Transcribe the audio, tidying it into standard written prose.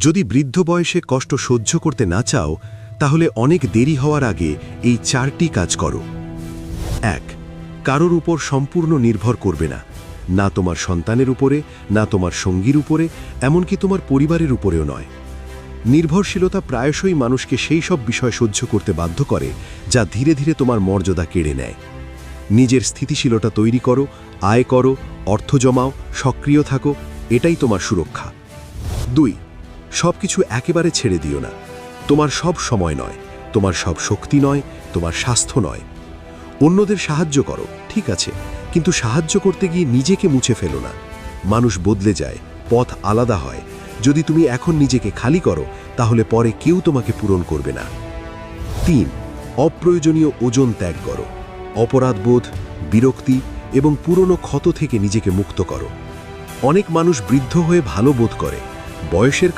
যদি বৃদ্ধ বয়সে কষ্ট সহ্য করতে না চাও তাহলে অনেক দেরি হওয়ার আগে এই 4টি কাজ করো। 1. কারোর উপর সম্পূর্ণ নির্ভর করবে না, না তোমার সন্তানের উপরে, না তোমার সঙ্গীর উপরে, এমনকি তোমার পরিবারের উপরেও নয়। নির্ভরশীলতা প্রায়শই মানুষকে সেই সব বিষয় সহ্য করতে বাধ্য করে যা ধীরে ধীরে তোমার মর্যাদা কেড়ে নেয়। নিজের স্থিতিশীলতা তৈরি করো, আয় করো, অর্থ জমাও, সক্রিয় থাকো, এটাই তোমার সুরক্ষা। 2. সবকিছু একেবারে ছেড়ে দিও না। তোমার সব সময় নয়, তোমার সব শক্তি নয়, তোমার স্বাস্থ্য নয়। অন্যদের সাহায্য করো, ঠিক আছে, কিন্তু সাহায্য করতে গিয়ে নিজেকে মুছে ফেলো না। মানুষ বদলে যায়, পথ আলাদা হয়। যদি তুমি এখন নিজেকে খালি করো তাহলে পরে কেউ তোমাকে পূরণ করবে না। 3. অপ্রয়োজনীয় ওজন ত্যাগ করো। অপরাধবোধ, বিরক্তি এবং পুরনো ক্ষত থেকে নিজেকে মুক্ত করো। অনেক মানুষ বৃদ্ধ হয়ে ভালো বোধ করে, বয়সের